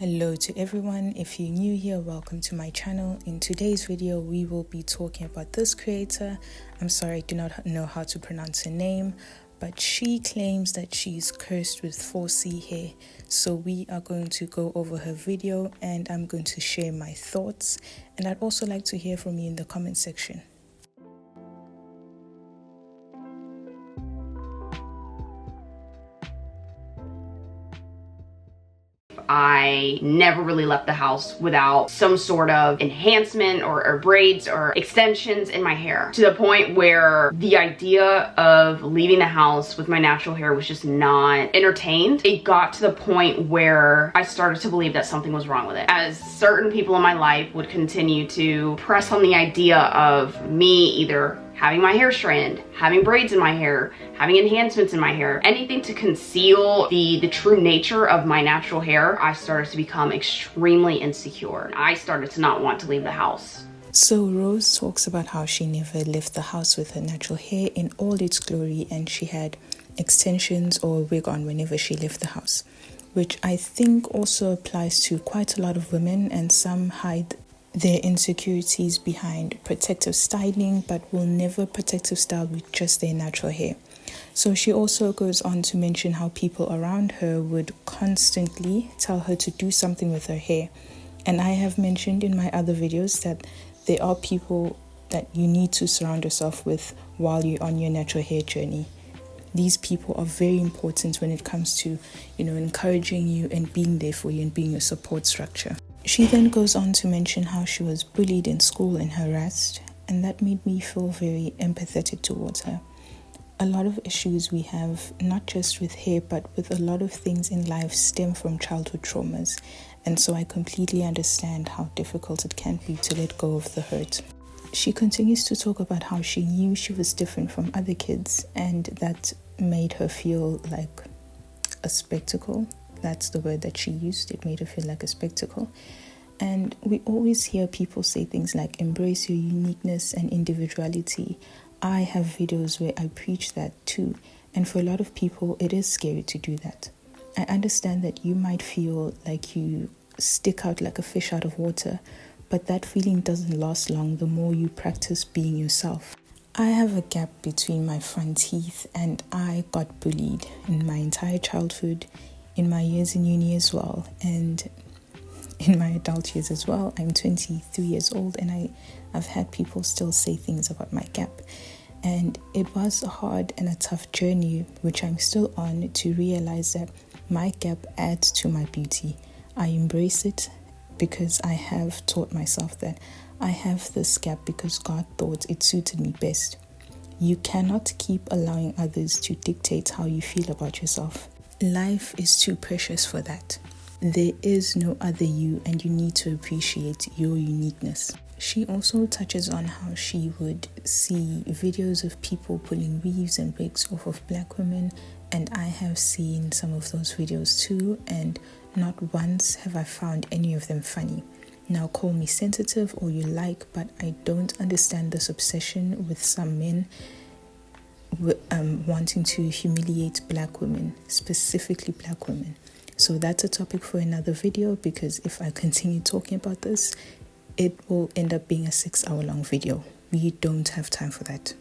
Hello to everyone. If you're new here, welcome to my channel. In today's video, we will be talking about this creator. I'm sorry, I do not know how to pronounce her name, but she claims that she's cursed with 4C hair. So we are going to go over her video and I'm going to share my thoughts. And I'd also like to hear from you in the comment section. I never really left the house without some sort of enhancement or braids or extensions in my hair, to the point where the idea of leaving the house with my natural hair was just not entertained. It got to the point where I started to believe that something was wrong with it, as certain people in my life would continue to press on the idea of me either having my hair straightened, having braids in my hair, having enhancements in my hair, anything to conceal the true nature of my natural hair. I started to become extremely insecure. I started to not want to leave the house. So Rose talks about how she never left the house with her natural hair in all its glory, and she had extensions or a wig on whenever she left the house, which I think also applies to quite a lot of women, and some hide their insecurities behind protective styling but will never protective style with just their natural hair. So she also goes on to mention how people around her would constantly tell her to do something with her hair. And I have mentioned in my other videos that there are people that you need to surround yourself with while you're on your natural hair journey. These people are very important when it comes to, encouraging you and being there for you and being a support structure. She then goes on to mention how she was bullied in school and harassed, and that made me feel very empathetic towards her. A lot of issues we have, not just with hair, but with a lot of things in life, stem from childhood traumas, and so I completely understand how difficult it can be to let go of the hurt. She continues to talk about how she knew she was different from other kids, and that made her feel like a spectacle. That's the word that she used. It made her feel like a spectacle. And we always hear people say things like embrace your uniqueness and individuality. I have videos where I preach that too. And for a lot of people, it is scary to do that. I understand that you might feel like you stick out like a fish out of water, but that feeling doesn't last long the more you practice being yourself. I have a gap between my front teeth, and I got bullied in my entire childhood, in my years in uni as well, and in my adult years as well. I'm 23 years old, and I've had people still say things about my gap. And it was a hard and a tough journey, which I'm still on, to realize that my gap adds to my beauty. I embrace it because I have taught myself that I have this gap because God thought it suited me best. You cannot keep allowing others to dictate how you feel about yourself. Life is too precious for that. There is no other you, and you need to appreciate your uniqueness. She also touches on how she would see videos of people pulling weaves and wigs off of black women, and I have seen some of those videos too, and not once have I found any of them funny. Now call me sensitive or you like, but I don't understand this obsession with some men wanting to humiliate black women, specifically black women. So that's a topic for another video, because if I continue talking about this, it will end up being a 6-hour-long video. We don't have time for that.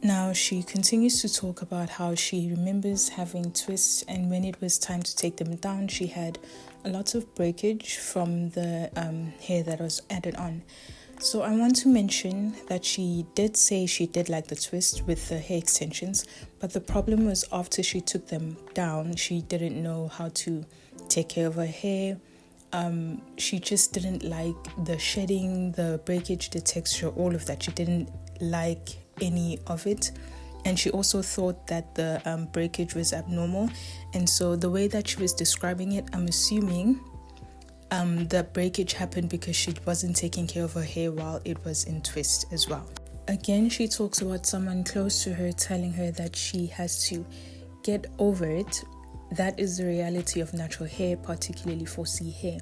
Now she continues to talk about how she remembers having twists, and when it was time to take them down, she had a lot of breakage from the hair that was added on. So I want to mention that she did say she did like the twist with the hair extensions, but the problem was after she took them down, she didn't know how to take care of her hair. She just didn't like the shedding, the breakage, the texture, all of that. She didn't like any of it, and she also thought that the breakage was abnormal. And so the way that she was describing it, I'm assuming the breakage happened because she wasn't taking care of her hair while it was in twist as well. Again, she talks about someone close to her telling her that she has to get over it. That is the reality of natural hair, particularly 4C hair.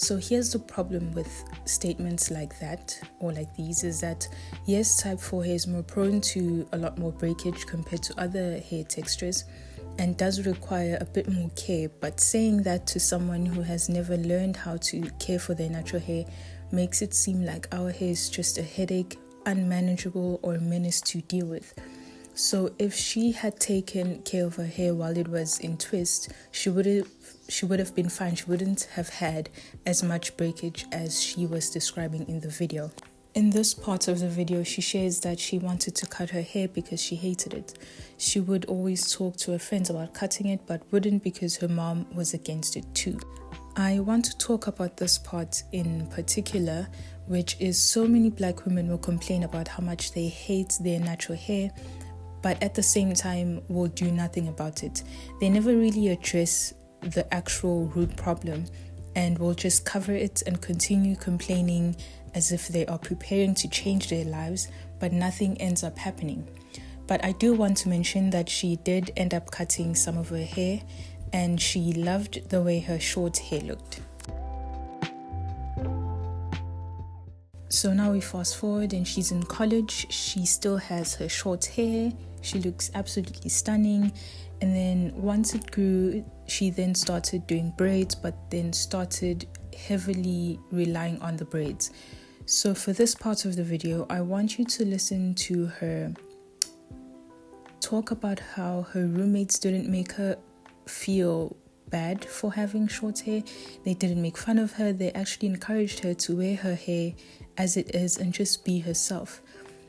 So here's the problem with statements like that, or like these, is that yes, type 4 hair is more prone to a lot more breakage compared to other hair textures, and does require a bit more care, but saying that to someone who has never learned how to care for their natural hair makes it seem like our hair is just a headache, unmanageable, or a menace to deal with. So if she had taken care of her hair while it was in twist, she would have been fine. She wouldn't have had as much breakage as she was describing in the video. In this part of the video, she shares that she wanted to cut her hair because she hated it. She would always talk to her friends about cutting it, but wouldn't because her mom was against it too. I want to talk about this part in particular, which is so many Black women will complain about how much they hate their natural hair, but at the same time will do nothing about it. They never really address the actual root problem and will just cover it and continue complaining as if they are preparing to change their lives, but nothing ends up happening. But I do want to mention that she did end up cutting some of her hair, and she loved the way her short hair looked. So now we fast forward and she's in college. She still has her short hair. She looks absolutely stunning. And then once it grew, she then started doing braids, but then started heavily relying on the braids. So for this part of the video, I want you to listen to her talk about how her roommates didn't make her feel bad for having short hair. They didn't make fun of her. They actually encouraged her to wear her hair as it is and just be herself.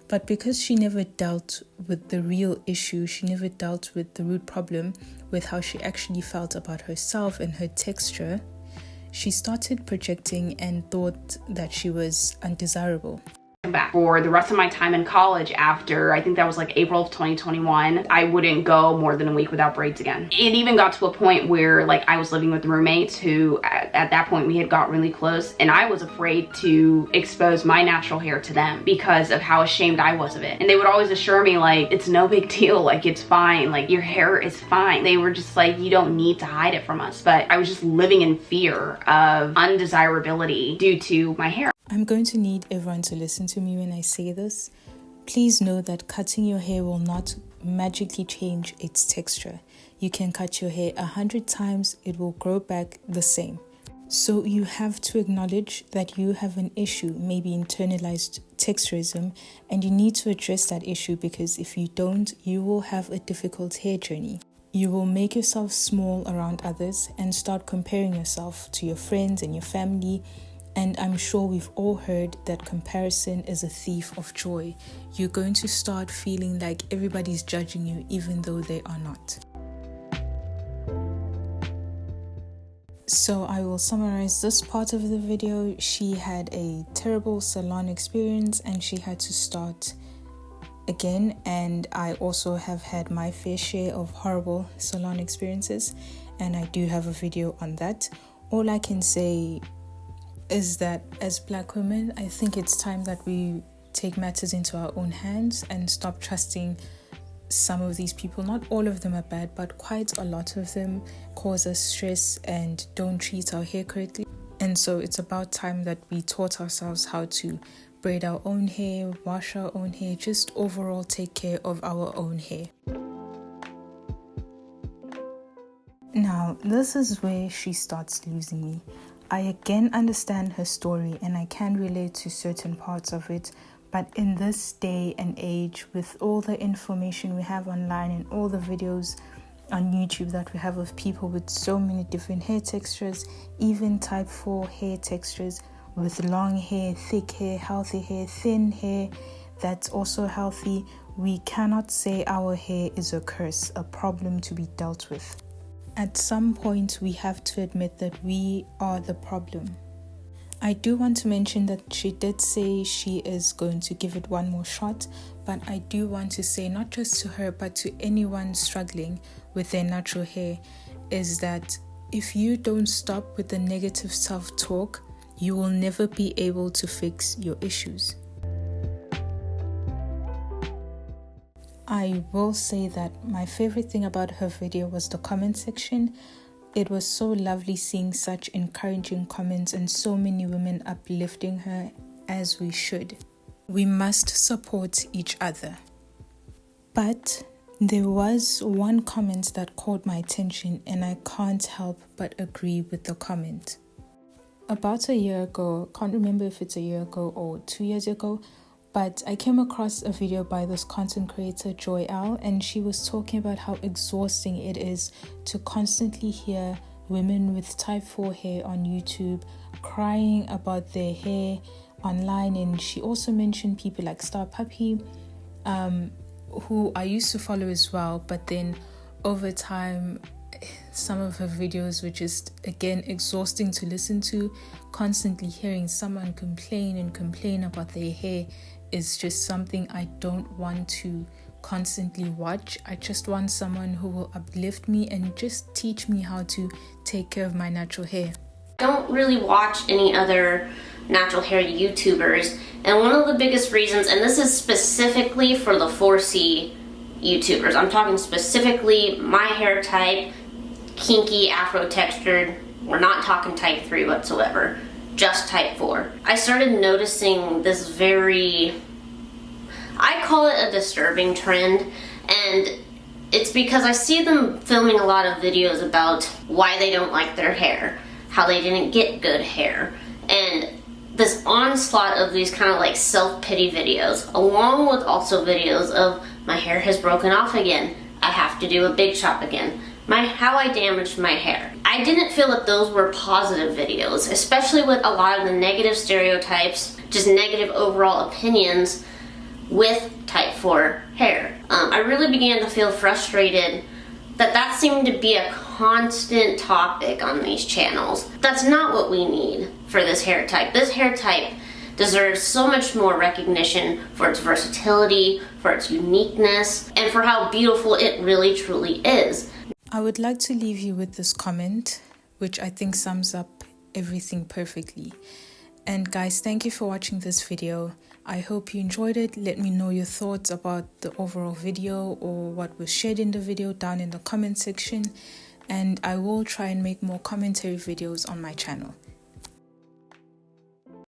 But because she never dealt with the real issue, she never dealt with the root problem, with how she actually felt about herself and her texture, she started projecting and thought that she was undesirable. Back for the rest of my time in college after, I think that was like April of 2021, I wouldn't go more than a week without braids again. It even got to a point where like I was living with roommates who at that point we had got really close, and I was afraid to expose my natural hair to them because of how ashamed I was of it. And they would always assure me like, it's no big deal, like it's fine, like your hair is fine. They were just like, you don't need to hide it from us. But I was just living in fear of undesirability due to my hair. I'm going to need everyone to listen to me when I say this. Please know that cutting your hair will not magically change its texture. You can cut your hair 100 times, it will grow back the same. So you have to acknowledge that you have an issue, maybe internalized texturism, and you need to address that issue, because if you don't, you will have a difficult hair journey. You will make yourself small around others and start comparing yourself to your friends and your family. And I'm sure we've all heard that comparison is a thief of joy. You're going to start feeling like everybody's judging you even though they are not. So I will summarize this part of the video. She had a terrible salon experience and she had to start again. And I also have had my fair share of horrible salon experiences, and I do have a video on that. All I can say is that as Black women, I think it's time that we take matters into our own hands and stop trusting some of these people. Not all of them are bad, but quite a lot of them cause us stress and don't treat our hair correctly. And so it's about time that we taught ourselves how to braid our own hair, wash our own hair, just overall take care of our own hair. Now, this is where she starts losing me. I again understand her story and I can relate to certain parts of it, but in this day and age, with all the information we have online and all the videos on YouTube that we have of people with so many different hair textures, even type 4 hair textures, with long hair, thick hair, healthy hair, thin hair that's also healthy, we cannot say our hair is a curse, a problem to be dealt with. At some point, we have to admit that we are the problem. I do want to mention that she did say she is going to give it one more shot, but I do want to say, not just to her, but to anyone struggling with their natural hair, is that if you don't stop with the negative self-talk, you will never be able to fix your issues. I will say that my favorite thing about her video was the comment section. It was so lovely seeing such encouraging comments and so many women uplifting her, as we should. We must support each other. But There was one comment that caught my attention, and I can't help but agree with the comment. About a year ago, can't remember if it's a year ago or 2 years ago, but I came across a video by this content creator, Joy L, and she was talking about how exhausting it is to constantly hear women with type 4 hair on YouTube crying about their hair online. And she also mentioned people like Star Puppy, who I used to follow as well, but then over time some of her videos were just, again, exhausting to listen to. Constantly hearing someone complain about their hair is just something I don't want to constantly watch. I just want someone who will uplift me and just teach me how to take care of my natural hair. I don't really watch any other natural hair YouTubers, and one of the biggest reasons, and this is specifically for the 4C YouTubers, I'm talking specifically my hair type, kinky, afro textured, we're not talking type 3 whatsoever, just type 4. I started noticing this I call it a disturbing trend, and it's because I see them filming a lot of videos about why they don't like their hair, how they didn't get good hair, and this onslaught of these kind of like self-pity videos, along with also videos of my hair has broken off again, I have to do a big chop again, how I damaged my hair. I didn't feel that those were positive videos, especially with a lot of the negative stereotypes, just negative overall opinions with type 4 hair. I really began to feel frustrated that seemed to be a constant topic on these channels. That's not what we need for this hair type. This hair type deserves so much more recognition for its versatility, for its uniqueness, and for how beautiful it really truly is. I would like to leave you with this comment, which I think sums up everything perfectly. And guys, thank you for watching this video. I hope you enjoyed it. Let me know your thoughts about the overall video or what was shared in the video down in the comment section. And I will try and make more commentary videos on my channel.